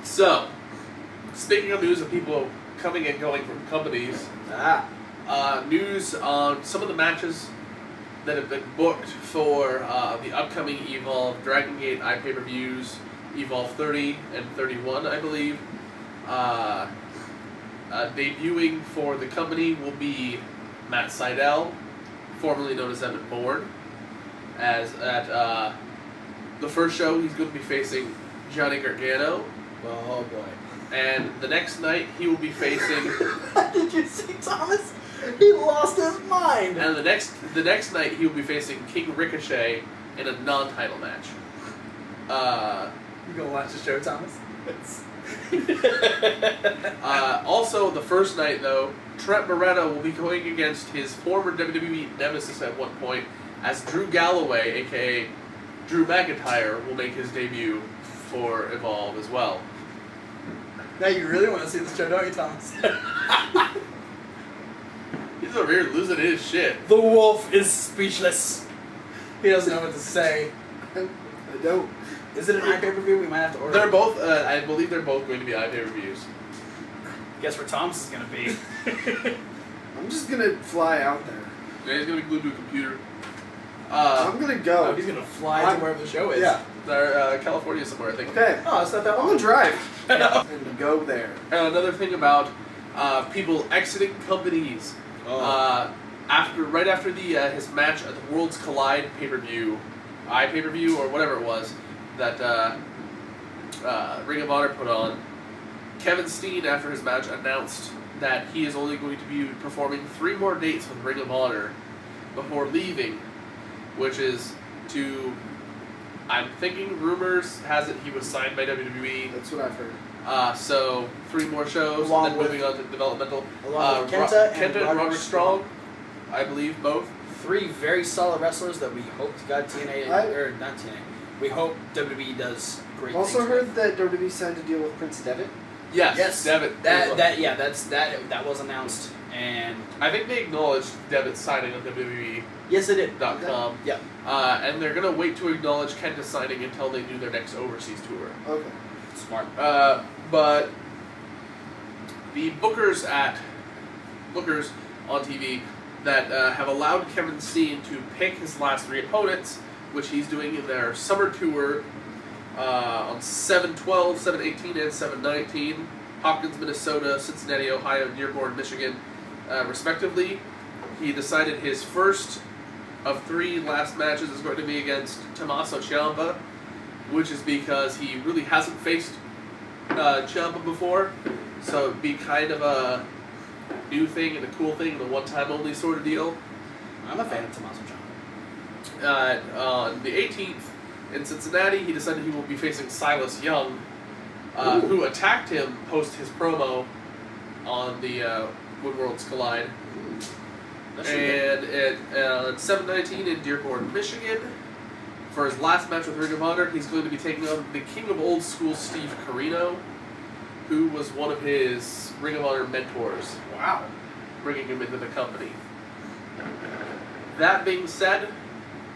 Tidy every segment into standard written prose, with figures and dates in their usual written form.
So, speaking of news of people coming and going from companies, news on some of the matches that have been booked for the upcoming Evolve Dragon Gate iPay-per-views, Evolve 30 and 31, I believe. Debuting for the company will be Matt Sydal, formerly known as Evan Bourne. As at the first show, he's going to be facing Johnny Gargano. Oh boy. And the next night, he will be facing... Did you see Thomas? He lost his mind! And the next night, he will be facing King Ricochet in a non-title match. You gonna watch the show, Thomas? Also, the first night, though, Trent Beretta will be going against his former WWE nemesis at one point, as Drew Galloway, a.k.a. Drew McIntyre, will make his debut for Evolve as well. Now you really want to see the show, don't you, Thomas? He's over here losing his shit. The wolf is speechless. He doesn't know what to say. I don't. Is it an iPay-per-view? We might have to order They're it. both, I believe they're both going to be iPay-per-views. Guess where Thomas is going to be. I'm just gonna fly out there. Yeah, he's going to be glued to a computer. I'm gonna go. He's going to fly to wherever the show is. Yeah. They're California somewhere, I think. Okay. Oh, it's not that I'm long. gonna drive and go there. And another thing about people exiting companies. Right after his match at the Worlds Collide pay-per-view, iPay-per-view or whatever it was, that Ring of Honor put on, Kevin Steen, after his match, announced that he is only going to be performing 3 more dates with Ring of Honor before leaving, which is to, I'm thinking, rumors has it he was signed by WWE. That's what I've heard. So 3 more shows, Along and then moving on to developmental. Along with Kenta and Roderick Strong, I believe, both. 3 very solid wrestlers that we hope got TNA, or not TNA. We hope WWE does great I've also things heard with. that WWE signed a deal with Prince Devitt. Yes, Devitt. That was announced, and I think they acknowledged Devitt's signing on WWE.com. yes, it did. Yeah. And they're going to wait to acknowledge Kenta's signing until they do their next overseas tour. Okay. Smart. But the bookers on TV that have allowed Kevin Steen to pick his last 3 opponents, which he's doing in their summer tour on 7/12, 7/18, and 7/19, Hopkins, Minnesota, Cincinnati, Ohio, Dearborn, Michigan, respectively. He decided his first of 3 last matches is going to be against Tommaso Ciampa, which is because he really hasn't faced Ciampa before, so it'd be kind of a new thing and a cool thing and a one-time only sort of deal. I'm a fan of Tommaso Ciampa. On the 18th in Cincinnati, he decided he will be facing Silas Young, who attacked him post his promo on the When Worlds Collide. And at 7/19 in Dearborn, Michigan, for his last match with Ring of Honor, he's going to be taking on the King of Old School, Steve Corino, who was one of his Ring of Honor mentors. Wow. Bringing him into the company. That being said,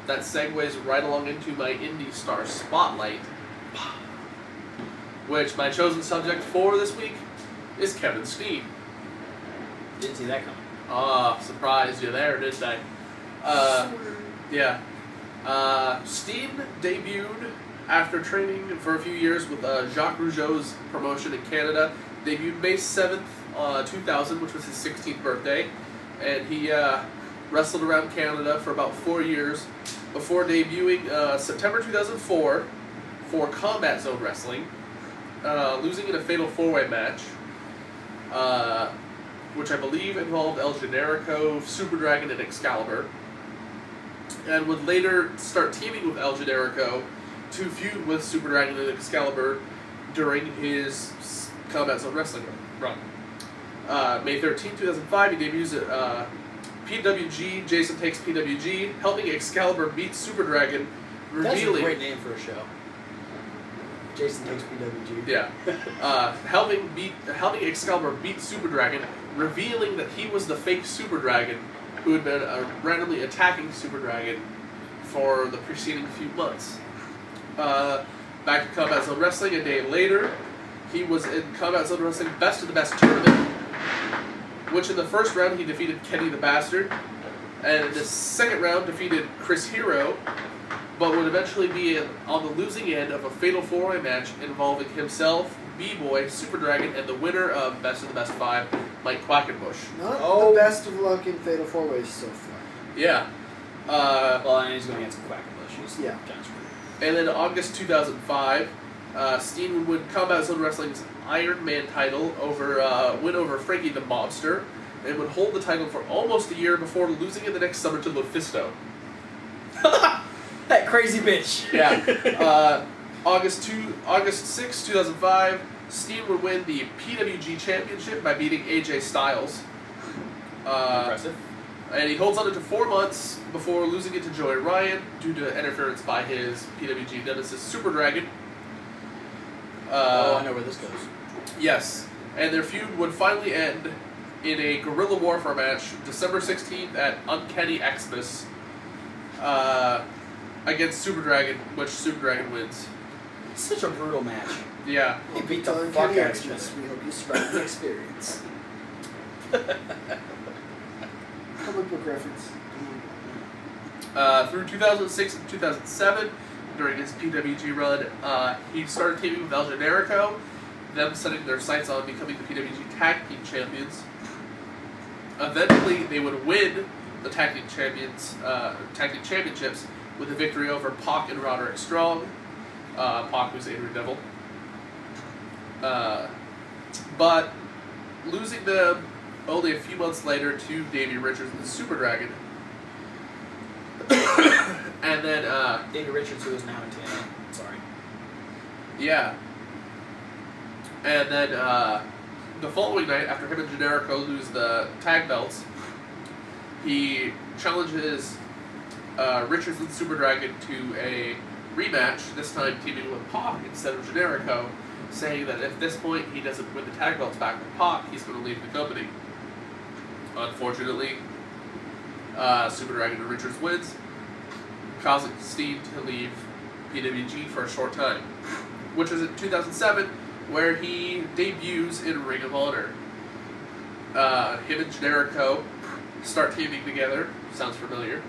that segues right along into my Indie Star Spotlight, which my chosen subject for this week is Kevin Steen. Didn't see that coming. Surprised you there, didn't I? Yeah. Steen debuted after training for a few years with Jacques Rougeau's promotion in Canada. Debuted May 7th, 2000, which was his 16th birthday. And he wrestled around Canada for about 4 years before debuting September 2004 for Combat Zone Wrestling, losing in a fatal 4-way match, which I believe involved El Generico, Super Dragon, and Excalibur, and would later start teaming with El Generico to feud with Super Dragon and Excalibur during his Combat Zone Wrestling run. May 13, 2005, he debuts at PWG, Jason Takes PWG, helping Excalibur beat Super Dragon, revealing... That's a great name for a show. Jason Takes PWG. Yeah. Helping Excalibur beat Super Dragon, revealing that he was the fake Super Dragon who had been randomly attacking Super Dragon for the preceding few months. Back to Combat Zone Wrestling a day later, he was in Combat Zone Wrestling Best of the Best tournament, which in the first round he defeated Kenny the Bastard, and in the second round defeated Chris Hero, but would eventually be on the losing end of a fatal four-way match involving himself, B-Boy, Super Dragon, and the winner of Best of the Best 5, Mike Quackenbush. Not the best of luck in Fatal 4-Ways so far. Yeah. Well, and he's going against Quackenbush. He's Yeah. kind of screwed. And then in August 2005, Steen would win Combat Zone Wrestling's Iron Man title win over Frankie the Mobster, and would hold the title for almost a year before losing it the next summer to Lufisto. That crazy bitch. Yeah. August 6, 2005, Steen would win the PWG Championship by beating AJ Styles. Impressive. And he holds on it to 4 months before losing it to Joey Ryan due to interference by his PWG nemesis Super Dragon. I know where this goes. Yes. And their feud would finally end in a guerrilla warfare match December 16th at Uncanny Xmas against Super Dragon, which Super Dragon wins. It's such a brutal match. Yeah. They beat the Uncanny fuck out of each Xmas. other. We hope you survive the experience. Comic book reference. Through 2006 and 2007, during his PWG run, he started teaming with El Generico, them setting their sights on becoming the PWG Tag Team Champions. Eventually, they would win the Tag Team Championships with a victory over Pac and Roderick Strong. Pac, who's Adrian Neville. But losing them only a few months later to Davey Richards and Super Dragon. And then, Davey Richards, who is now in TNA. Sorry. yeah. And then, the following night, after him and Generico lose the tag belts, he challenges Richards and Super Dragon to a rematch, this time teaming with Pac instead of Generico, saying that if at this point he doesn't win the tag belts back with Pac, he's going to leave the company. Unfortunately, Super Dragon and Richards wins, causing Steen to leave PWG for a short time, which is in 2007, where he debuts in Ring of Honor. Him and Generico start teaming together, sounds familiar,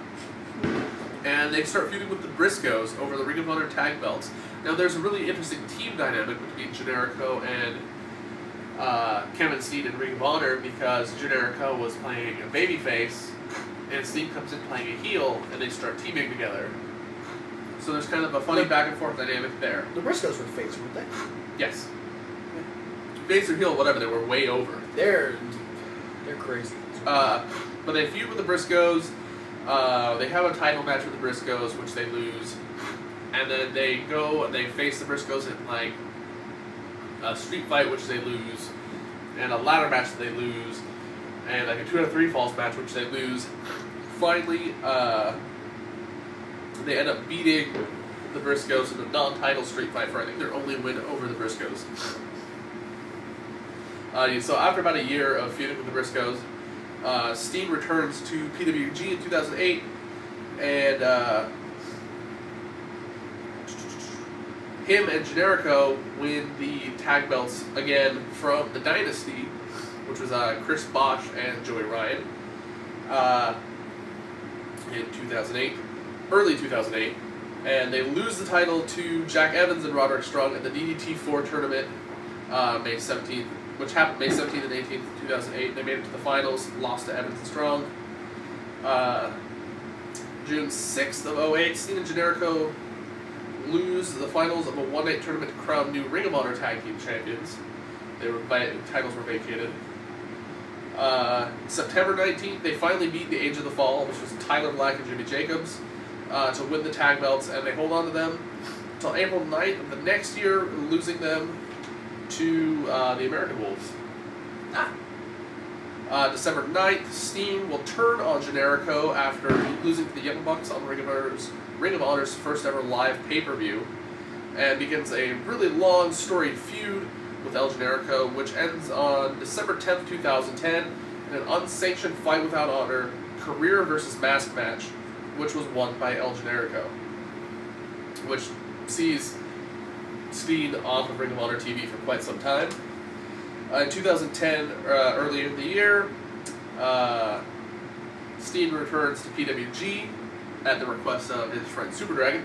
and they start feuding with the Briscoes over the Ring of Honor tag belts. Now there's a really interesting team dynamic between Generico and Kevin Steen in Ring of Honor, because Generico was playing a babyface and Steen comes in playing a heel, and they start teaming together. So there's kind of a funny back and forth dynamic there. The Briscoes were face, weren't they? Yes. Face or heel, whatever, they were way over. They're crazy. But they feud with the Briscoes. They have a title match with the Briscoes, which they lose. And then they go and they face the Briscoes in like a street fight, which they lose, and a ladder match that they lose, and like a 2 out of 3 falls match, which they lose. Finally, they end up beating the Briscoes in a non-title street fight for I think their only win over the Briscoes. So after about a year of feuding with the Briscoes, Steen returns to PWG in 2008, and him and Generico win the tag belts again from the Dynasty, which was Chris Bosch and Joey Ryan, in 2008, early 2008, and they lose the title to Jack Evans and Roderick Strong at the DDT4 tournament, May 17th, which happened May 17th and 18th, 2008. They made it to the finals, lost to Evans and Strong. June 6th of 2008, Steen and Generico lose the finals of a one-night tournament to crown new Ring of Honor Tag Team Champions. Titles were vacated. September 19th, they finally beat the Age of the Fall, which was Tyler Black and Jimmy Jacobs, to win the tag belts, and they hold on to them until April 9th of the next year, losing them to the American Wolves. December 9th, Steen will turn on Generico after losing to the Young Bucks on Ring of Honor's first ever live pay-per-view, and begins a really long, storied feud with El Generico, which ends on December 10th, 2010, in an unsanctioned Fight Without Honor career versus mask match, which was won by El Generico, which sees Steen off of Ring of Honor TV for quite some time. In 2010, earlier in the year, Steen returns to PWG at the request of his friend Super Dragon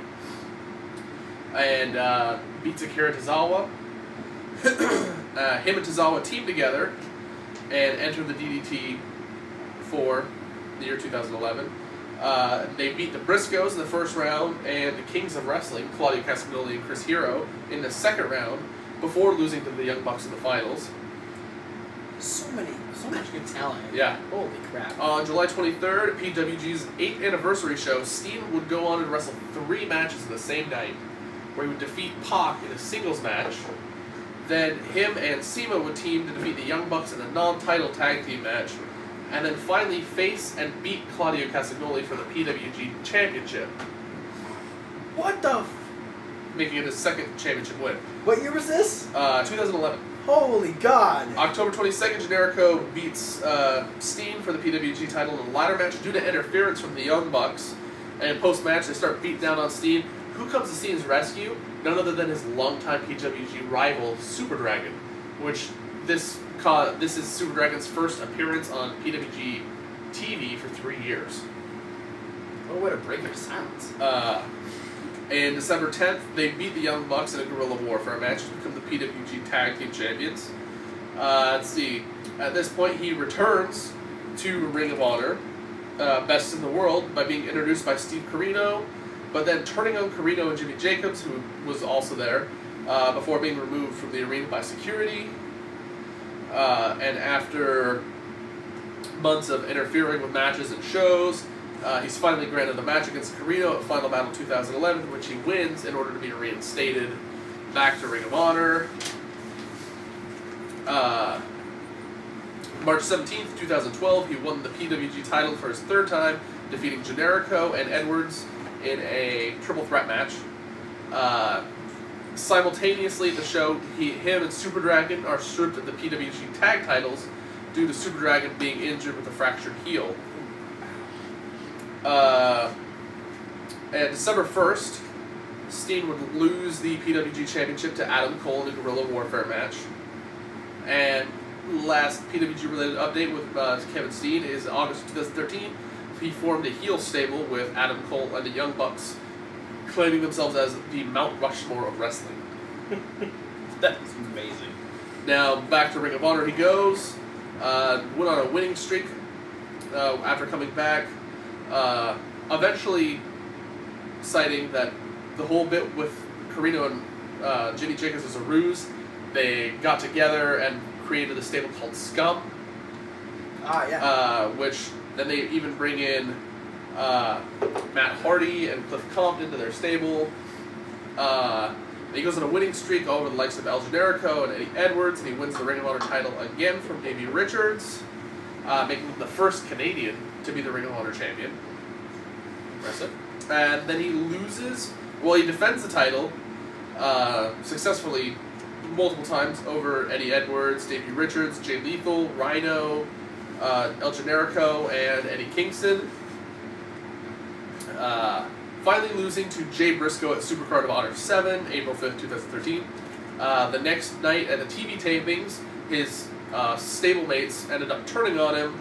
and beats Akira Tozawa. Him and Tozawa team together and enter the DDT for the year 2011. They beat the Briscoes in the first round and the Kings of Wrestling, Claudio Castagnoli and Chris Hero, in the second round before losing to the Young Bucks in the finals. So much good talent. Yeah. Holy crap. On July 23rd, PWG's 8th anniversary show, Steen would go on and wrestle 3 matches in the same night, where he would defeat Pac in a singles match. Then him and Sema would team to defeat the Young Bucks in a non-title tag team match, and then finally face and beat Claudio Castagnoli for the PWG Championship, What the making it his second championship win. What year was this? 2011. Holy God. October 22nd, Generico beats Steen for the PWG title in a ladder match due to interference from the Young Bucks. And post-match, they start beating down on Steen. Who comes to Steen's rescue? None other than his longtime PWG rival, Super Dragon, which this is Super Dragon's first appearance on PWG TV for 3 years. What a way to break your silence. And December 10th, they beat the Young Bucks in a guerrilla warfare match to become the PWG Tag Team Champions. Let's see. At this point, he returns to Ring of Honor, Best in the World, by being introduced by Steve Corino, but then turning on Corino and Jimmy Jacobs, who was also there, before being removed from the arena by security. And after months of interfering with matches and shows, he's finally granted the match against Corino at Final Battle 2011, which he wins in order to be reinstated back to Ring of Honor. March 17th, 2012, he won the PWG title for his 3rd time, defeating Generico and Edwards in a triple threat match. Simultaneously at the show, him and Super Dragon are stripped of the PWG tag titles due to Super Dragon being injured with a fractured heel. And December 1st, Steen would lose the PWG Championship to Adam Cole in a guerrilla warfare match. And last PWG-related update with Kevin Steen is August 2013. He formed a heel stable with Adam Cole and the Young Bucks, claiming themselves as the Mount Rushmore of wrestling. That's amazing. Now, back to Ring of Honor he goes. Went on a winning streak after coming back. Eventually citing that the whole bit with Corino and Jimmy Jacobs was a ruse. They got together and created a stable called Scum. Which then they even bring in Matt Hardy and Cliff Compton to their stable. He goes on a winning streak over the likes of El Generico and Eddie Edwards, and he wins the Ring of Honor title again from Davey Richards, making him the first Canadian to be the Ring of Honor champion. Impressive. And then he loses, he defends the title successfully multiple times over Eddie Edwards, Davey Richards, Jay Lethal, Rhino, El Generico, and Eddie Kingston. Finally losing to Jay Briscoe at Supercard of Honor 7, April 5th, 2013. The next night at the TV tapings, his stablemates ended up turning on him,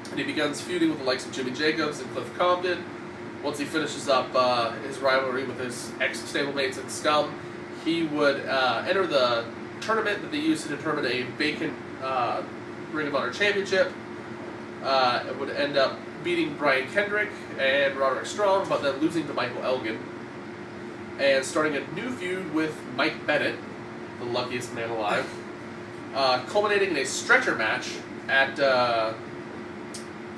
and he begins feuding with the likes of Jimmy Jacobs and Cliff Compton. Once he finishes up his rivalry with his ex-stablemates in Scum, he would enter the tournament that they used to determine a vacant Ring of Honor championship. It would end up beating Brian Kendrick and Roderick Strong, but then losing to Michael Elgin. And starting a new feud with Mike Bennett, the luckiest man alive. Culminating in a stretcher match at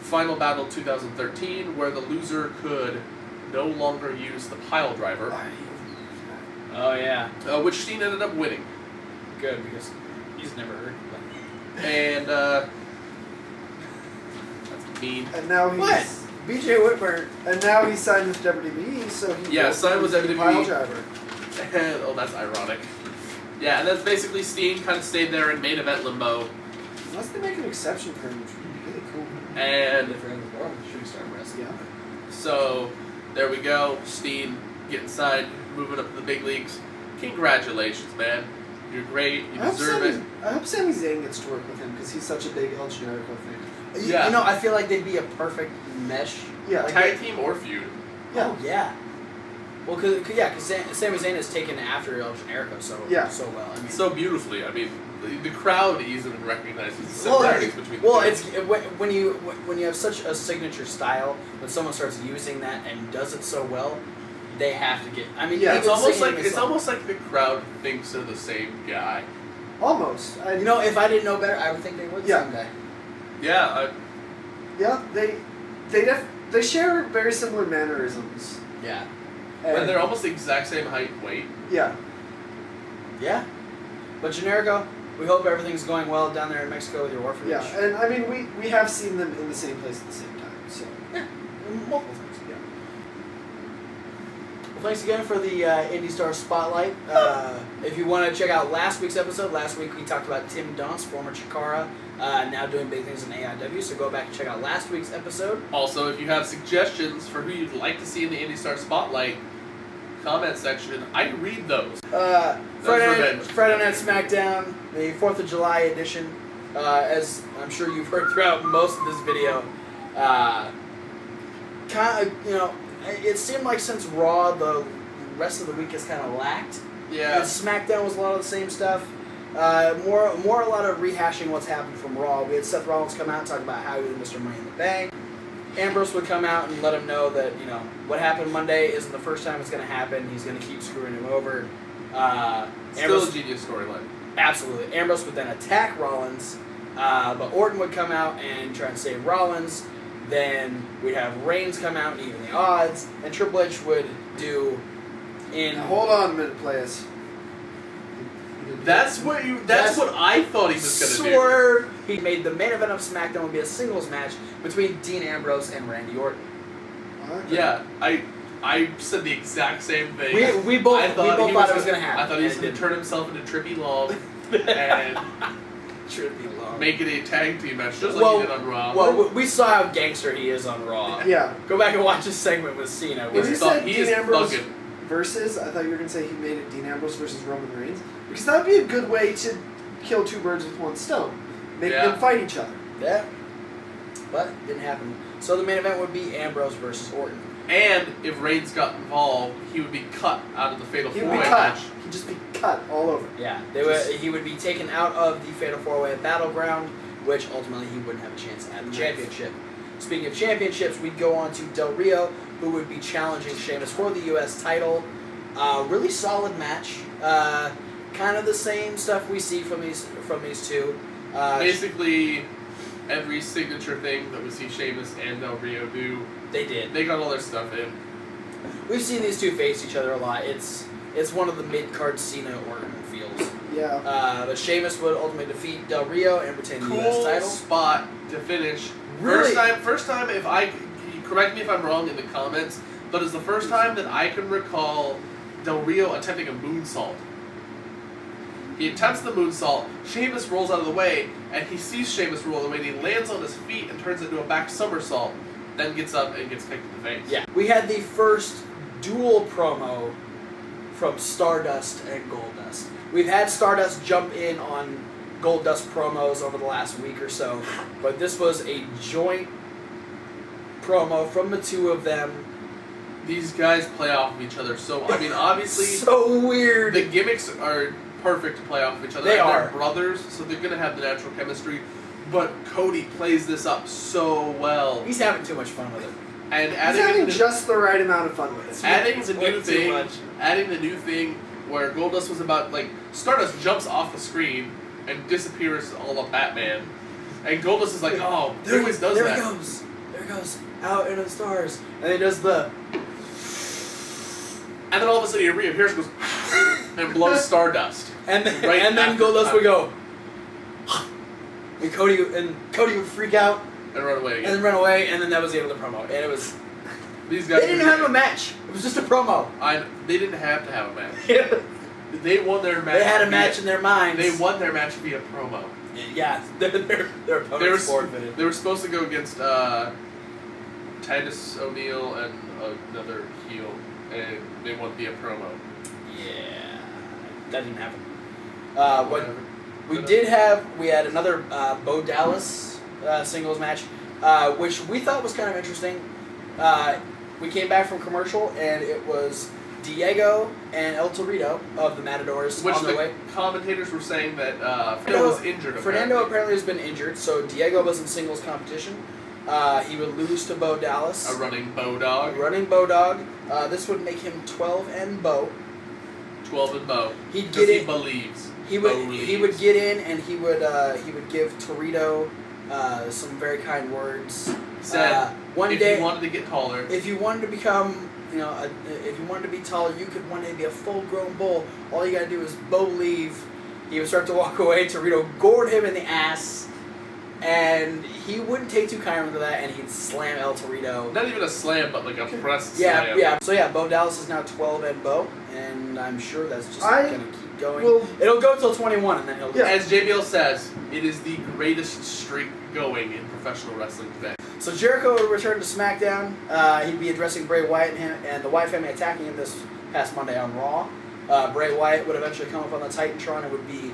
Final Battle 2013, where the loser could no longer use the pile driver. Oh, yeah. Which Steen ended up winning. Good, because he's never heard of that. And, that's mean. And now he's BJ Whitmer, and now he's signed with WWE, so he signed with WWE. Pile driver. Oh, that's ironic. Yeah, and then basically Steen kind of stayed there in main event limbo. Unless they make an exception for him, which would be really cool. And Shooting star wrestling. Yeah. so there we go. Steen getting signed, moving up to the big leagues. congratulations, man. You're great. You deserve it. I hope Sami Zayn gets to work with him because he's such a big El Generico fan. You know, I feel like they'd be a perfect mesh. Yeah. Like Tag team or feud. Yeah. Oh, yeah. Well, because Sami Zayn is taken after El Generico so well. I mean, So beautifully. I mean, the crowd easily recognizes the well, similarities between the well, two. it's when you have such a signature style, when someone starts using that and does it so well, they have to get. I mean, Yeah, it's almost like the crowd thinks they're the same guy. Almost. You know, if I didn't know better, I would think they were the same guy. Yeah. Yeah, they share very similar mannerisms. Yeah. And they're almost the exact same height and weight. Yeah. Yeah. But Generico, we hope everything's going well down there in Mexico with your orphanage. Yeah, and I mean, we have seen them in the same place at the same time, so. Yeah. Multiple things. Yeah. Well, thanks again for the Indie Star Spotlight. If you want to check out last week's episode, last week we talked about Tim Dunst, former Chikara, now doing big things in AIW, so go back and check out last week's episode. Also, if you have suggestions for who you'd like to see in the Indie Star Spotlight comment section, I read those. Friday Night Smackdown, the 4th of July edition. As I'm sure you've heard throughout most of this video, it seemed like since Raw, the rest of the week has kind of lacked. Yeah. And SmackDown was a lot of the same stuff. More a lot of rehashing what's happened from Raw. We had Seth Rollins come out and talk about how he was Mr. Money in the Bank. Ambrose would come out and let him know that, what happened Monday isn't the first time it's going to happen. He's going to keep screwing him over. Still a genius storyline. Absolutely. Ambrose would then attack Rollins, but Orton would come out and try and save Rollins. Then we'd have Reigns come out and even the odds, and Triple H would do Now, hold on a minute, players. That's what I thought he was going to do. Swerve. He made the main event of SmackDown would be a singles match between Dean Ambrose and Randy Orton. Okay. Yeah, I said the exact same thing. We both thought it was going to happen. I thought he was going to turn himself into Trippy Long and Trippy Long. make it a tag team match, just like he did on Raw. Well, we saw how gangster he is on Raw. Yeah. Go back and watch his segment with Cena. When you said he Dean is Ambrose thugging. versus, I thought you were going to say he made it Dean Ambrose versus Roman Reigns. Because that would be a good way to kill two birds with one stone. Make them fight each other. Yeah. But it didn't happen. So the main event would be Ambrose versus Orton. And if Reigns got involved, he would be cut out of the Fatal He would 4-Way be cut. match. He'd just be cut all over. Yeah. He would be taken out of the Fatal 4-Way Battleground, which ultimately he wouldn't have a chance at the championship. Speaking of championships, we'd go on to Del Rio, who would be challenging Sheamus for the U.S. title. Really solid match. Kind of the same stuff we see from these two. Basically, every signature thing that we see Sheamus and Del Rio do, they did. They got all their stuff in. We've seen these two face each other a lot. It's one of the mid-card Cena Orton feels. Yeah. But Sheamus would ultimately defeat Del Rio and retain the U.S. title. Spot to finish. Really? First time. If correct me if I'm wrong in the comments, but it's the first time that I can recall Del Rio attempting a moonsault. He attempts the moonsault, Sheamus rolls out of the way, and he sees Sheamus roll out of the way, and he lands on his feet and turns it into a back somersault, then gets up and gets kicked in the face. Yeah. We had the first dual promo from Stardust and Goldust. We've had Stardust jump in on Goldust promos over the last week or so, but this was a joint promo from the two of them. These guys play off of each other obviously... so weird. The gimmicks are perfect to play off of each other. They are. They're brothers, so they're going to have the natural chemistry. But Cody plays this up so well. He's having too much fun with it. And He's having just the right amount of fun with it. Adding the new thing where Goldust was about, Stardust jumps off the screen and disappears all of Batman. And Goldust is like, oh, he always does that. There he goes. Out into the stars. And he does the... And then all of a sudden he reappears and goes and blows Stardust. And then Goldust would go... And Cody would freak out. And run away again. And then run away, and then that was the end of the promo. And it was... These guys they didn't have a match. It was just a promo. They didn't have to have a match. They won their match. They had a match in their minds. They won their match via promo. Yeah, their opponents forfeited. They were supposed to go against Titus O'Neil and another heel, and they won via promo. Yeah. that didn't happen. What we had another Bo Dallas singles match, which we thought was kind of interesting. We came back from commercial, and it was Diego and El Torito of the Matadors Which on their the way. commentators were saying that Fernando was injured. Fernando apparently has been injured, so Diego was in singles competition. He would lose to Bo Dallas. A running Bo Dog. This would make him 12 and Bo. 12 and Bo. He'd get in. He believes. He would get in, and he would give Torito some very kind words. He said one if day, you wanted to get taller, if you wanted to become, if you wanted to be tall, you could one day be a full-grown bull. All you gotta do is Bo leave. He would start to walk away. Torito gored him in the ass, and he wouldn't take too kindly to that, and he'd slam El Torito. not even a slam, but like a press Yeah, slam. yeah. So Bo Dallas is now 12 and Bo, and I'm sure that's just gonna keep going. It'll go till 21, and then he'll. Yeah. As JBL says, it is the greatest streak going in professional wrestling today. So Jericho would return to SmackDown. He'd be addressing Bray Wyatt and the Wyatt family attacking him this past Monday on Raw. Bray Wyatt would eventually come up on the Titantron and would be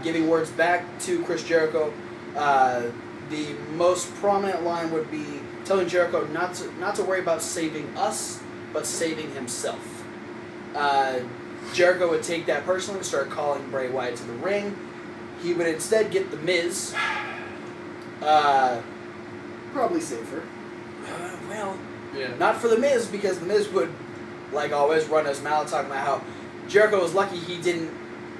giving words back to Chris Jericho. The most prominent line would be telling Jericho not to worry about saving us, but saving himself. Jericho would take that personally and start calling Bray Wyatt to the ring. He would instead get The Miz. Probably safer. Not for The Miz, because The Miz would, like always, run his mouth talking about how Jericho was lucky he didn't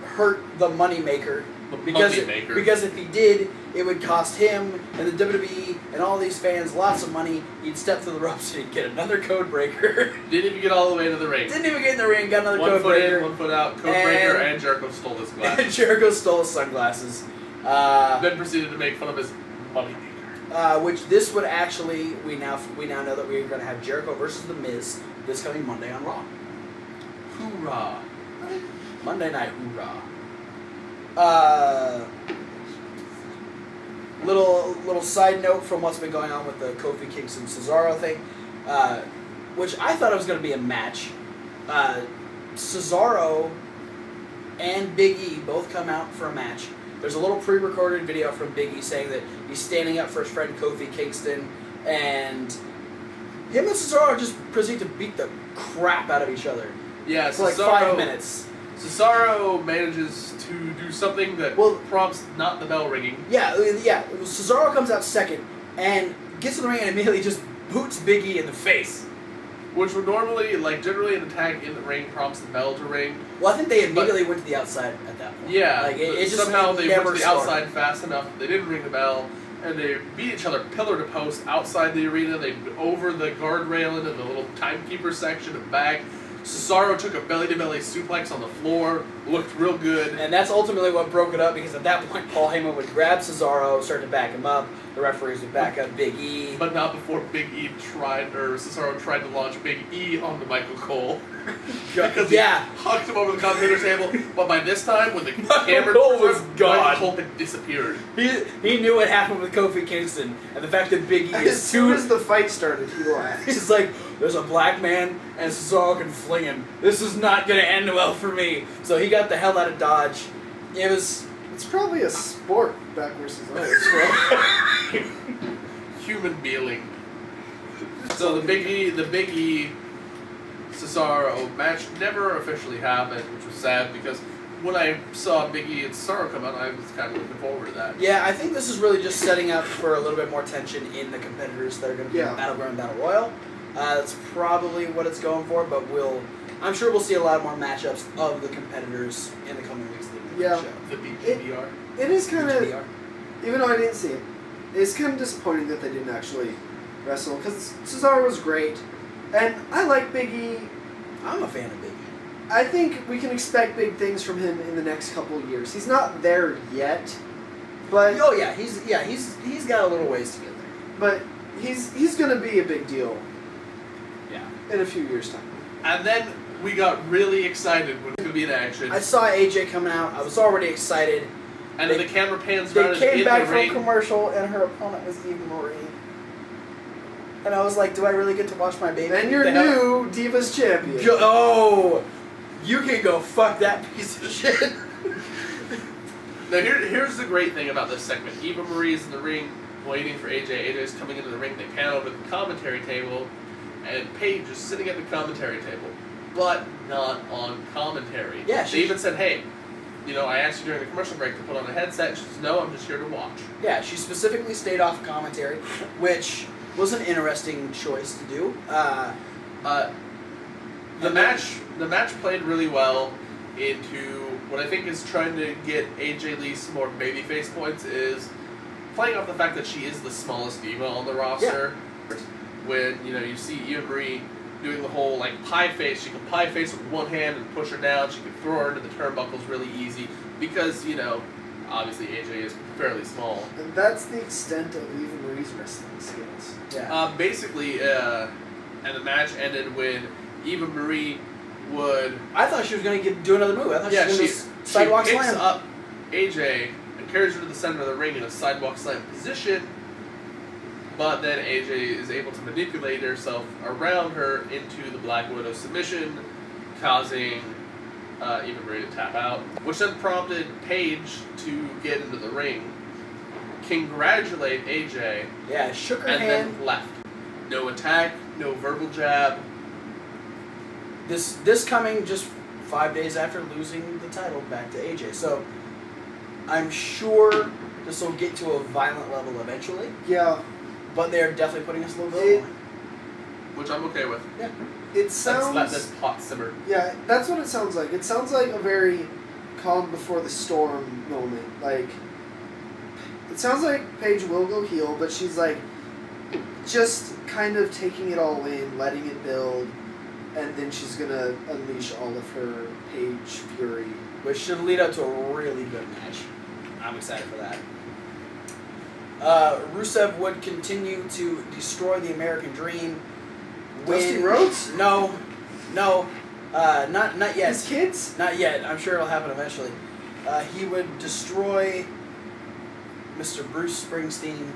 hurt the moneymaker. Because if he did, it would cost him and the WWE and all these fans lots of money. He'd step through the ropes and he'd get another code breaker. Didn't even get all the way to the ring. Didn't even get in the ring, got another one code foot breaker. in, 1 foot out, code breaker, and Jericho stole his glasses. And Jericho stole his sunglasses. Then proceeded to make fun of his moneymaker. Which this would actually, we now know that we're going to have Jericho versus The Miz this coming Monday on Raw. Hoorah. Monday Night Hoorah. Little side note from what's been going on with the Kofi Kingston Cesaro thing, which I thought it was going to be a match. Cesaro and Big E both come out for a match. There's a little pre-recorded video from Big E saying that he's standing up for his friend Kofi Kingston, and him and Cesaro just proceed to beat the crap out of each other. Yeah, for like 5 minutes. Cesaro manages to do something that prompts not the bell ringing. Yeah. Cesaro comes out second and gets in the ring and immediately just boots Big E in the face. Which would normally, generally an attack in the ring prompts the bell to ring. Well, I think they immediately went to the outside at that point. Yeah, it just somehow they went to the started. outside fast enough that they didn't ring the bell, and they beat each other pillar to post outside the arena. They over the guardrail into the little timekeeper section and back. Cesaro took a belly-to-belly suplex on the floor, looked real good. And that's ultimately what broke it up, because at that point Paul Heyman would grab Cesaro, start to back him up. The referees would back up Big E. But not before Cesaro tried to launch Big E on the Michael Cole. Because he hucked him over the commentator's table. But by this time, when the camera was gone, Michael Cole had disappeared. He knew what happened with Kofi Kingston, and the fact that Big E as soon as the fight started, he laughed. He's like, there's a black man, and Cesaro can fling him. This is not going to end well for me. So he got the hell out of Dodge. It's probably a sport back where Cesaro is from. Human being. So the Big E Cesaro match never officially happened, which was sad because when I saw Big E and Cesaro come out, I was kind of looking forward to that. Yeah, I think this is really just setting up for a little bit more tension in the competitors that are going to be in Battleground Battle Royal. That's probably what it's going for, but I'm sure we'll see a lot more matchups of the competitors in the coming weeks. Yeah. The BPBR. It is kind of, even though I didn't see it, it's kind of disappointing that they didn't actually wrestle, because Cesaro was great, and I like Big E. I'm a fan of Big E. I think we can expect big things from him in the next couple of years. He's not there yet, but he's got a little ways to get there. But he's going to be a big deal. Yeah. In a few years' time. And then we got really excited when it was going to be in action. I saw AJ coming out. I was already excited. And then the camera pans down. They came back from commercial, and her opponent was Eva Marie. And I was like, do I really get to watch my baby? And your new Divas champion. You can go fuck that piece of shit. Now here's the great thing about this segment. Eva Marie's in the ring waiting for AJ. AJ's coming into the ring. They pan over the commentary table, and Paige is sitting at the commentary table, but not on commentary. Yeah, they even said, hey, I asked you during the commercial break to put on a headset. And she says, no, I'm just here to watch. Yeah, she specifically stayed off commentary, which was an interesting choice to do. The match played really well into what I think is trying to get AJ Lee some more babyface points, is playing off the fact that she is the smallest diva on the roster. Yeah. When you see Eva Marie doing the whole pie face, she can pie face with one hand and push her down. She can throw her into the turnbuckles really easy because obviously AJ is fairly small. And that's the extent of Eva Marie's wrestling skills. Yeah. Basically, and the match ended when Eva Marie would. I thought she was going to do another move. I thought she was going to she sidewalk picks slam up AJ and carries her to the center of the ring in a sidewalk slam position. But then AJ is able to manipulate herself around her into the Black Widow submission, causing Eva Marie to tap out, which then prompted Paige to get into the ring, congratulate AJ, shook her and hand, then left. No attack, no verbal jab. This coming just 5 days after losing the title back to AJ. So I'm sure this will get to a violent level eventually. Yeah. But they're definitely putting us a little bit on. Which I'm okay with. Yeah. It sounds. Let's let this pot simmer. Yeah, that's what it sounds like. It sounds like a very calm before the storm moment. It sounds like Paige will go heel, but she's just kind of taking it all in, letting it build, and then she's gonna unleash all of her Paige fury, which should lead up to a really good match. I'm excited for that. Rusev would continue to destroy the American Dream. Dusty Rhodes? No, not yet. His kids? Not yet. I'm sure it'll happen eventually. He would destroy Mr. Bruce Springsteen.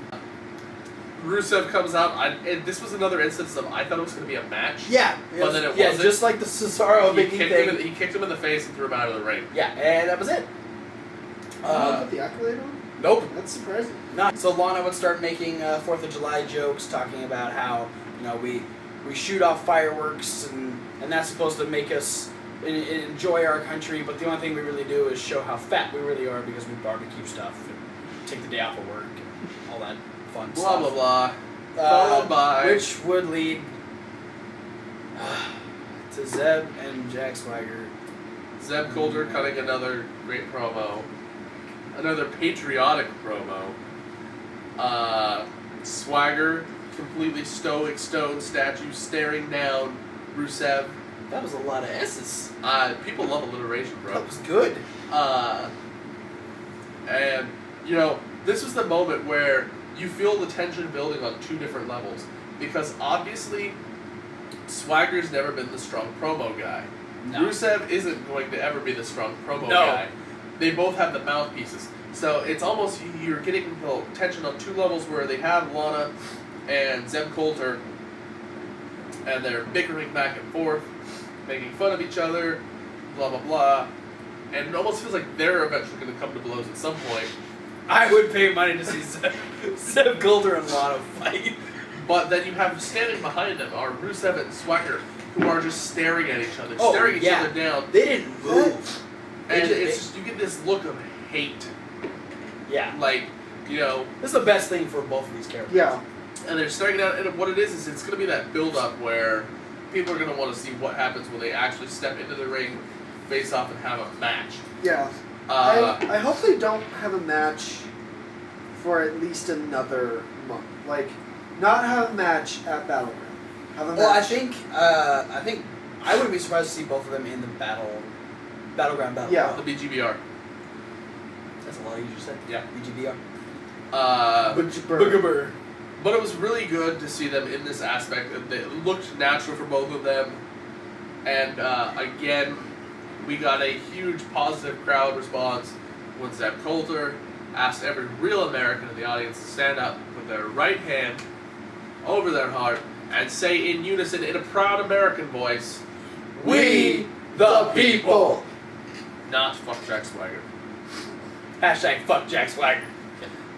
Rusev comes out, and this was another instance of I thought it was going to be a match. Yeah, but then it yeah, wasn't. just like the Cesaro Biggie thing. He kicked him in the face and threw him out of the ring. Yeah, and that was it. Put the accolade on? Nope. That's surprising. No. So Lana would start making 4th of July jokes, talking about how we shoot off fireworks and that's supposed to make us enjoy our country, but the only thing we really do is show how fat we really are because we barbecue stuff and take the day off of work and all that fun Blah, stuff. blah, blah. Followed by... Which would lead to Zeb and Jack Swagger. Zeb Coulter cutting another great promo. Another patriotic promo. Swagger, completely stoic stone statue, staring down Rusev. That was a lot of S's. People love alliteration, bro. That was good. And, this was the moment where you feel the tension building on two different levels. Because obviously, Swagger's never been the strong promo guy. No. Rusev isn't going to ever be the strong promo guy. They both have the mouthpieces. So it's almost, you're getting the tension on two levels where they have Lana and Zeb Coulter, and they're bickering back and forth, making fun of each other, blah, blah, blah. And it almost feels like they're eventually going to come to blows at some point. I would pay money to see Zeb Coulter and Lana fight. But then you have standing behind them are Rusev and Swagger, who are just staring at each other, staring each other down. They didn't move. And it's just, you get this look of hate. Yeah. This is the best thing for both of these characters. Yeah. And they're staring down, and what it is it's going to be that build-up where people are going to want to see what happens when they actually step into the ring, face off, and have a match. Yeah. I hope they don't have a match for at least another month. Not have a match at Battleground. Have a match. Well, I think I wouldn't be surprised to see both of them in the Battleground battle. Yeah. The BGBR. That's a lot easier to say. Yeah. BGBR. Boogabur. But it was really good to see them in this aspect. It looked natural for both of them. And again, we got a huge positive crowd response when Zeb Coulter asked every real American in the audience to stand up with their right hand over their heart and say in unison in a proud American voice, "We the people. Not fuck Jack Swagger. Hashtag fuck Jack Swagger.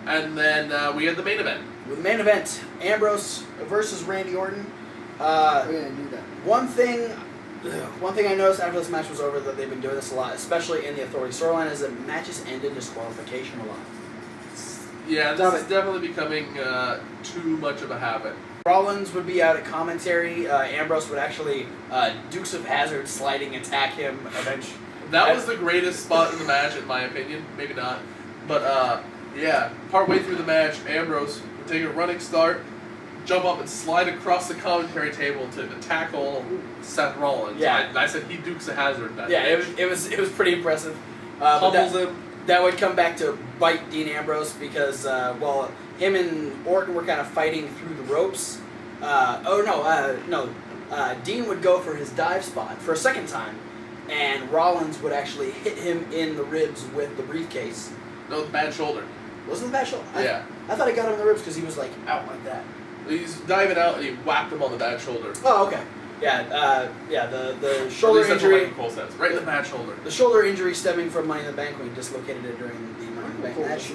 And then we had the main event. With the main event, Ambrose versus Randy Orton. I knew that. One thing I noticed after this match was over that they've been doing this a lot, especially in the Authority storyline, is that matches end in disqualification a lot. Yeah, this is definitely becoming too much of a habit. Rollins would be out at commentary. Ambrose would actually Dukes of Hazzard sliding attack him eventually. That was the greatest spot in the match, in my opinion. Maybe not. But, yeah, partway through the match, Ambrose would take a running start, jump up and slide across the commentary table to tackle Seth Rollins. Yeah. I said he Dukes of Hazzard that Yeah, match. it was pretty impressive. Pummels him. That would come back to bite Dean Ambrose because, him and Orton were kind of fighting through the ropes. Dean would go for his dive spot for a second time, and Rollins would actually hit him in the ribs with the briefcase. No, the bad shoulder. Wasn't it that shoulder? Yeah. I thought he got him in the ribs because he was like out like that. He's diving out and he whacked him on the bad shoulder. Oh, okay. Yeah, the At shoulder least that's what injury. Michael Cole says. Right in the bad shoulder. The shoulder injury stemming from Money in the Bank when he dislocated it during the Money in the Bank match.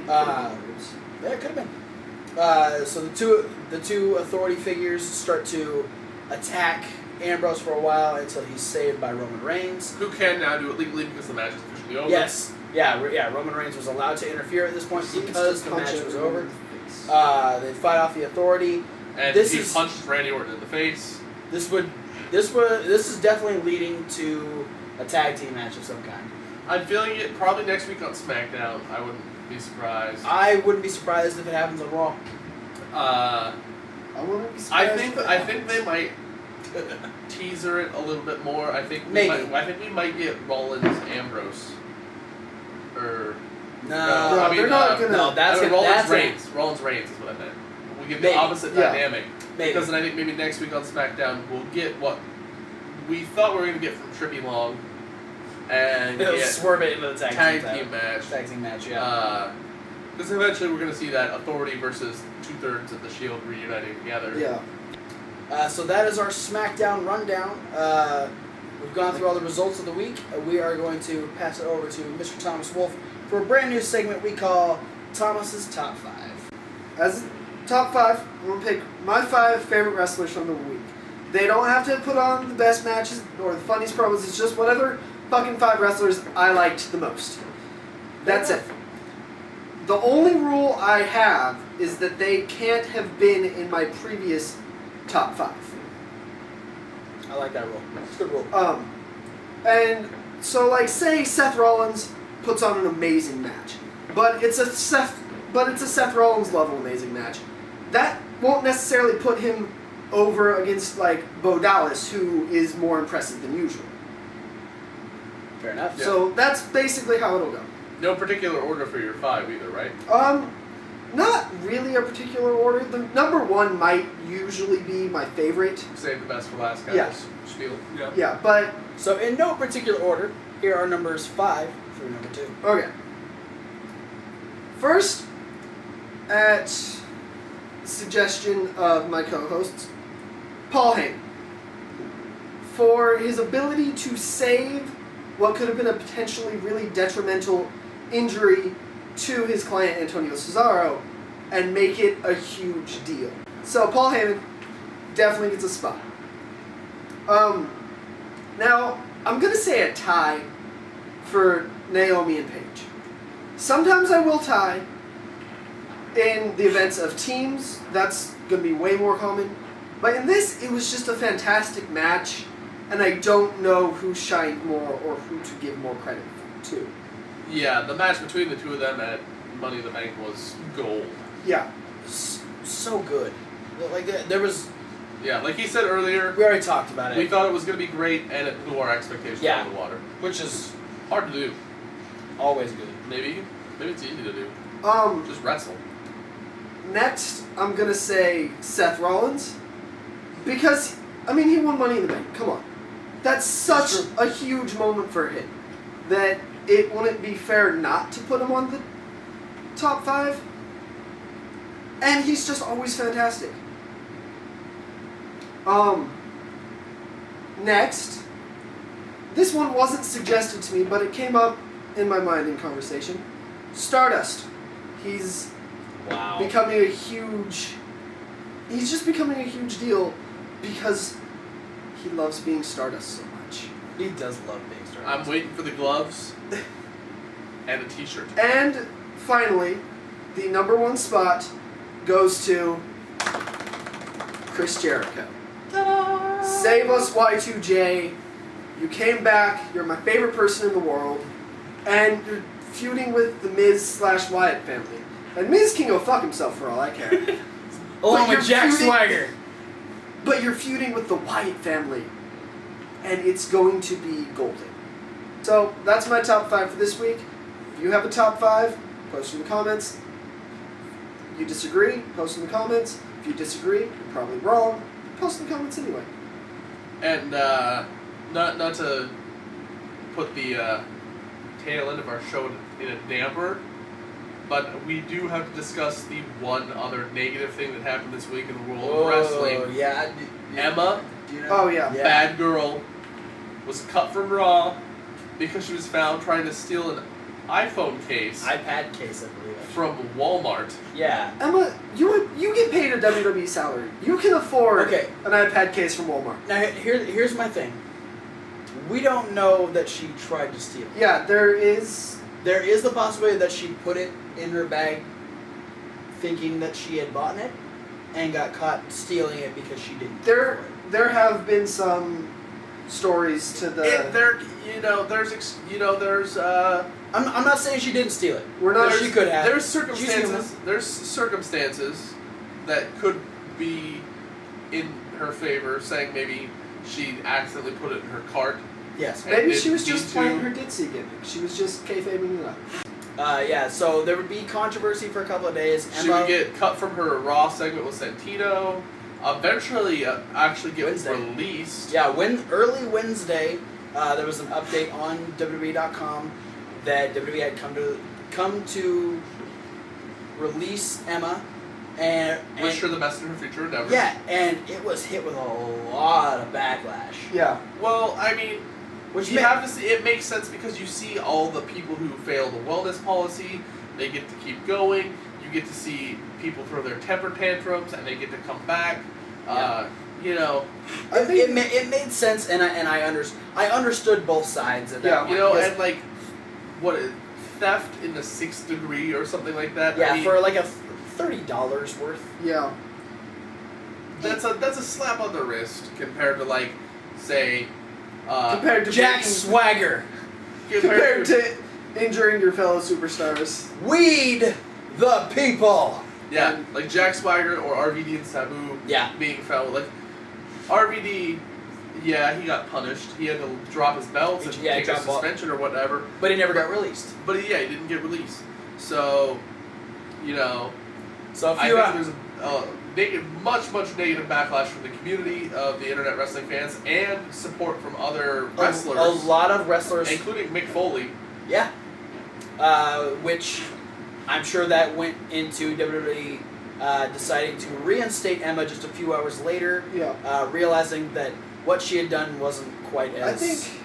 Yeah, it could have been. So the two authority figures start to attack Ambrose for a while until he's saved by Roman Reigns. Who can now do it legally because the match is officially over. Yes. Yeah, Roman Reigns was allowed to interfere at this point because the match was over. They fight off the authority. And he punched Randy Orton in the face. This is definitely leading to a tag team match of some kind. I'm feeling it probably next week on SmackDown. I wouldn't be surprised. I wouldn't be surprised if it happens on Raw. I wouldn't be surprised. I think they might teaser it a little bit more. I think we might get Rollins Ambrose. Or they're not gonna. No, Rollins Reigns. Rollins Reigns is what I meant. We get the opposite dynamic. Maybe. Because then I think maybe next week on SmackDown we'll get what we thought we were going to get from Trippy Long, and swerve it into the tag team match. Tag team match, yeah. Because eventually we're going to see that Authority versus 2/3 of the Shield reuniting together. Yeah. So that is our SmackDown rundown. We've gone through all the results of the week. We are going to pass it over to Mr. Thomas Wolf for a brand new segment we call Thomas's Top 5. As top 5, I'm going to pick my 5 favorite wrestlers from the week. They don't have to put on the best matches or the funniest promos. It's just whatever fucking 5 wrestlers I liked the most. That's it. The only rule I have is that they can't have been in my previous top 5. I like that rule. It's a good rule. And so like say Seth Rollins puts on an amazing match, but it's a Seth Rollins level amazing match. That won't necessarily put him over against like Bo Dallas, who is more impressive than usual. Fair enough. Yeah. So that's basically how it'll go. No particular order for your 5 either, right? Not really a particular order. The number 1 might usually be my favorite. Save the best for last, guys. Yes. Spiel. Yeah. Yeah, but So in no particular order, here are numbers 5 through number 2. okay. First, at suggestion of my co-hosts, Paul Heyman, for his ability to save what could have been a potentially really detrimental injury to his client Antonio Cesaro and make it a huge deal. So Paul Heyman definitely gets a spot. Now, I'm going to say a tie for Naomi and Paige. Sometimes I will tie in the events of teams. That's going to be way more common. But in this, it was just a fantastic match, and I don't know who shined more or who to give more credit to. Yeah, the match between the two of them at Money in the Bank was gold. Yeah. So good. Like there was. Yeah, like he said earlier, We already talked about it. we thought it was going to be great, and it blew our expectations out of the water. Which is Hard to do. always good. Maybe it's easy to do. Just wrestle. Next, I'm going to say Seth Rollins. Because, I mean, he won Money in the Bank. Come on. That's such a huge moment for him that it wouldn't be fair not to put him on the top 5. And he's just always fantastic. Next, this one wasn't suggested to me, but it came up in my mind in conversation. Stardust. He's Wow. becoming a huge... He's just becoming a huge deal because he loves being Stardust so much. He does love being Stardust. I'm waiting for the gloves and a t-shirt. And finally, the number one spot goes to Chris Jericho. Ta-da! Save us, Y2J. You came back. You're my favorite person in the world. And you're feuding with the Miz/Wyatt family. And Miz can go fuck himself for all I care. Along But you're with Jack feuding- Swagger. But you're feuding with the Wyatt family. And it's going to be golden. So, that's my top 5 for this week. If you have a top 5, post in the comments. You disagree, post in the comments. If you disagree, you're probably wrong. Post in the comments anyway. And not to put the tail end of our show in a damper, but we do have to discuss the one other negative thing that happened this week in the world of wrestling. Yeah. Emma, Do you know? Oh, yeah. bad girl, was cut from Raw because she was found trying to steal an iPhone case iPad case, I believe. from Walmart. Yeah. Emma, you get paid a WWE salary. You can afford Okay. an iPad case from Walmart. Now here's my thing. We don't know that she tried to steal it. Yeah, there is... There is the possibility that she put it in her bag thinking that she had bought it and got caught stealing it because she didn't. There have been some stories to the... I'm not saying she didn't steal it. We're not... She could have. There's She's human. circumstances that could be in her favor, saying maybe she accidentally put it in her cart. Yes. And Maybe did she was need just to- playing her ditzy gimmick. She was just kayfabing it up. Yeah, so there would be controversy for a couple of days. She would get cut from her Raw segment with Santino. Eventually, actually get Wednesday. released. Yeah, early Wednesday, there was an update on WWE.com that WWE had come to release Emma, and Wish her the best in her future endeavors. yeah, and it was hit with a lot of backlash. Yeah. Well, I mean, Which you have to see. It makes sense because you see all the people who fail the wellness policy. They get to keep going. You get to see people throw their temper tantrums, and they get to come back. Yeah. I think... It made sense, and I understood both sides of that. Yeah, one, because- and like, what, theft in the 6th degree or something like that. yeah, I mean, for like a $30 worth. Yeah. that's a slap on the wrist compared to like, say, Compared to Jack breaking- Swagger, Compared to injuring your fellow superstars. weed the people. yeah, like Jack Swagger or RVD and Sabu Yeah. being found like RVD. Yeah, he got punished. He had to drop his belts and Yeah, he take a got bought. suspension or whatever. But he never got released. But he didn't get released. So, So if I you think there's a much negative backlash from the community of the internet wrestling fans and support from other wrestlers, a lot of wrestlers, including Mick Foley. yeah, which I'm sure that went into WWE deciding to reinstate Emma just a few hours later, Yeah. realizing that what she had done wasn't quite as. I think...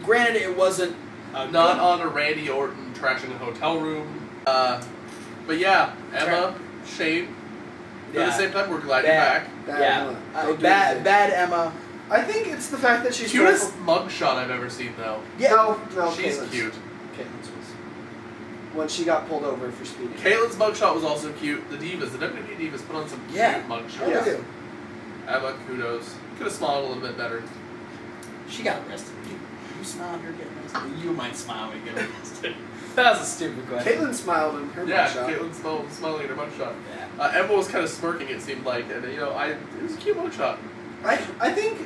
Granted, it wasn't Not on a Randy Orton trashing a hotel room. But yeah, Emma, shame. But at the same time, we're glad you're back. Bad Yeah, Emma. Don't do bad anything. bad Emma. I think it's the fact that she's... Cutest mugshot I've ever seen, though. Yeah. No, She's Caitlin's. cute. Caitlin's was... When she got pulled over for speeding. Caitlin's mugshot was also cute. The WWE Divas put on some Yeah. cute mugshots. Yeah. They do. Emma, kudos. Could have smiled a little bit better. She got arrested. You smile at her getting arrested. You might smile when you get arrested. That was a stupid question. Caitlyn smiled in her Yeah, mugshot. Caitlin smiling at her mugshot. Yeah. Emma was kind of smirking, it seemed like, and it was a cute mugshot. I think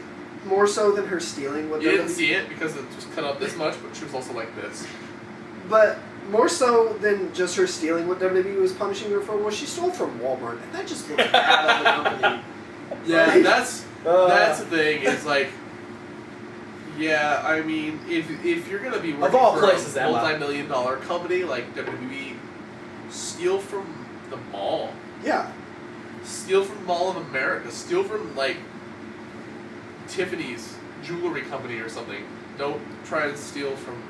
more so than her stealing what You didn't WWE see it because it was cut up this much, but she was also like this. But more so than just her stealing what WWE was punishing her for was she stole from Walmart, and that just looks bad on the company. Yeah, Like, that's the thing. It's like, yeah, I mean, if you're gonna be working all for places, a Emma. multi-million-dollar company like WWE, steal from the mall, yeah. steal from Mall of America, steal from like Tiffany's jewelry company or something. don't try and steal from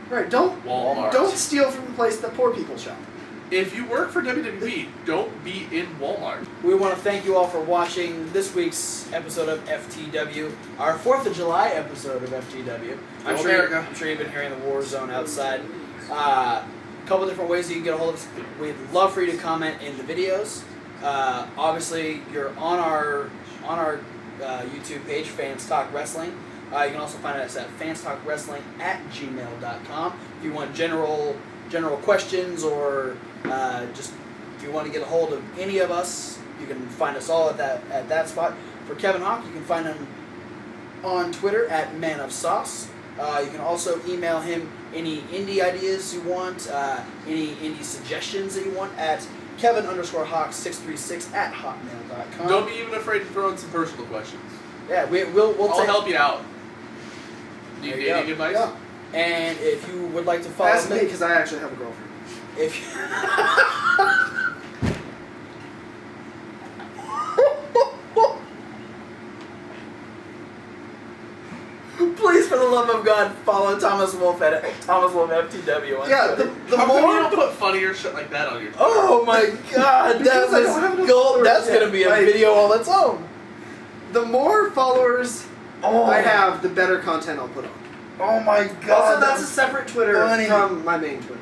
Right, don't Walmart. steal from the place that poor people shop. If you work for WWE, don't be in Walmart. We want to thank you all for watching this week's episode of FTW, our 4th of July episode of FTW. I'm sure you've been hearing the war zone outside. A couple different ways you can get a hold of us. We'd love for you to comment in the videos. Obviously, you're on our YouTube page, Fans Talk Wrestling. You can also find us at fanstalkwrestling@gmail.com. If you want general questions or just if you want to get a hold of any of us, you can find us all at that spot. For Kevin Hawk, you can find him on Twitter at Man of Sauce. You can also email him any indie ideas you want, any indie suggestions that you want at Kevin_Hawk636@hotmail.com. Don't be even afraid to throw in some personal questions. Yeah, we'll I'll help you out. Need There you dating advice? Yeah. And if you would like to follow Ask me, because I actually have a girlfriend. if please, for the love of God, follow Thomas Wolf at Thomas Wolf FTW on Yeah, Twitter. the How come you more... don't put funnier shit like that on your Twitter? Oh my God, Because I don't have enough followers that's yet. gonna be a Like- video all its own. The more followers Oh, I have, the better content I'll put on. Oh my God, Also, that's a separate Twitter funny. from my main Twitter.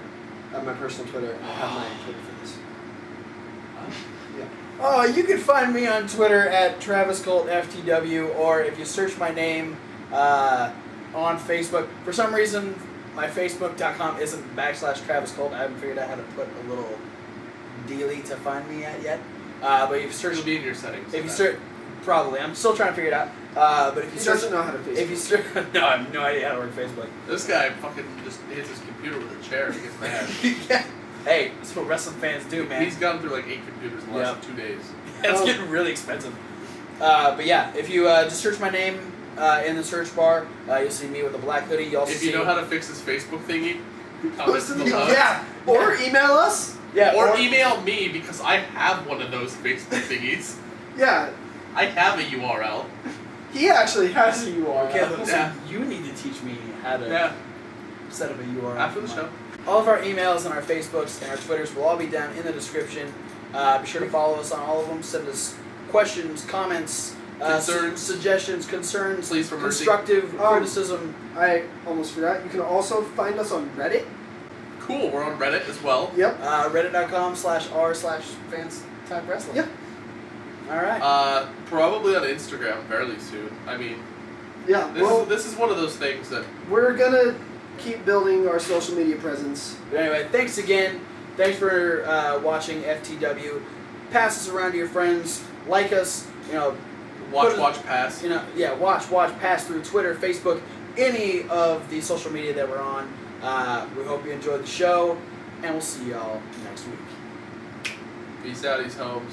My personal Twitter. I have my Twitter for this. Oh, you can find me on Twitter at TravisColtFTW, or if you search my name on Facebook. For some reason, my Facebook.com isn't /TravisColt. I haven't figured out how to put a little dealie to find me at yet. But if you search, It'll be in your settings. if you search, probably. I'm still trying to figure it out. But if you He search, doesn't know how to Facebook. if you search, no, I have no idea how to work Facebook. This guy fucking just hits his computer with a chair and gets mad. Yeah. Hey, that's what wrestling fans do, man. He's gone through like 8 computers in the last 2 days. It's getting really expensive. But yeah, if you just search my name in the search bar, you'll see me with a black hoodie. You also If see you know how to fix his Facebook thingy, comment Post in the below. yeah, or email us. yeah, Or email me because I have one of those Facebook thingies. Yeah, I have a URL. he actually has a URL. Okay, so Yeah. you need to teach me how to Yeah, set up a URL. after the show. All of our emails and our Facebooks and our Twitters will all be down in the description. Be sure to follow us on all of them. Send us questions, comments, Concerns. suggestions, concerns, Pleas for mercy. constructive criticism. I almost forgot. You can also find us on Reddit. Cool, we're on Reddit as well. Yep. Reddit.com/r/fans-type-wrestling. Yep. All right. Probably on Instagram fairly soon. I mean, Yeah. this is one of those things that We're gonna keep building our social media presence. But anyway, thanks again. Thanks for watching FTW. Pass us around to your friends. Like us. watch pass. Watch, pass through Twitter, Facebook, any of the social media that we're on. We hope you enjoyed the show, and we'll see y'all next week. Peace out, these homes.